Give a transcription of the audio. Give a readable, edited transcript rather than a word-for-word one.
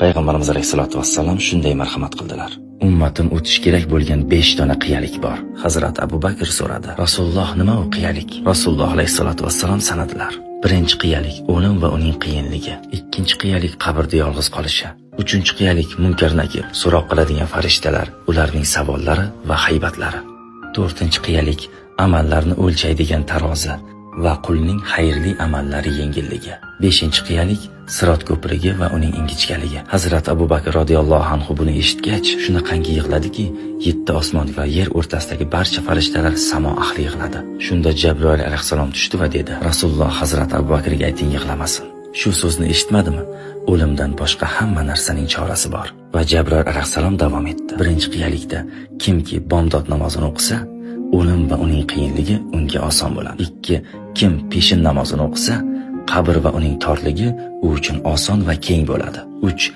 Payg'ambarimiz alayhisolatu vassalam shunday marhamat qildilar. Ummatim o'tish kerak bo'lgan 5 dona qiyalik bor. Hazrat Abu Bakr so'radi. Rasululloh nima u qiyalik? Rasululloh alayhisolatu vassalam sanadilar. Birinchi qiyalik o'lim va uning qiyinligi. Ikkinchi qiyalik qabrda yolg'iz qolishi. Uchinchi qiyalik Munkar Nakir, so'roq qiladigan farishtalar, ularning savollari va haybatlari. To'rtinchi qiyalik amallarni o'lchaydigan tarozi va qulning xayrli amallari yengilligi. Beshinchi qiyalik Sirot ko'prigi va uning ingichkaligi. Hazrat Abu Bakr radhiyallohu anhu buni eshitgach, shunaqangi yig'ladiki, 7 osmon va yer o'rtasidagi barcha farishtalar samo ahli yig'ladi. Shunda Jabroil alayhisalom tushdi va dedi: Rasululloh Hazrat Abu Bakrga ayting yig'lamasin. Shu so'zni eshitmadimi? O'limdan boshqa hamma narsaning chorasi bor. Va Jabroil alayhisalom davom etdi. Birinchi qiyalikda kimki bomdod namozini o'qisa, o'lim va uning qiyinligi unga oson bo'ladi. 2. Kim peshin namozini o'qisa, qabr va uning torligi u uchun oson va keng bo'ladi. 3.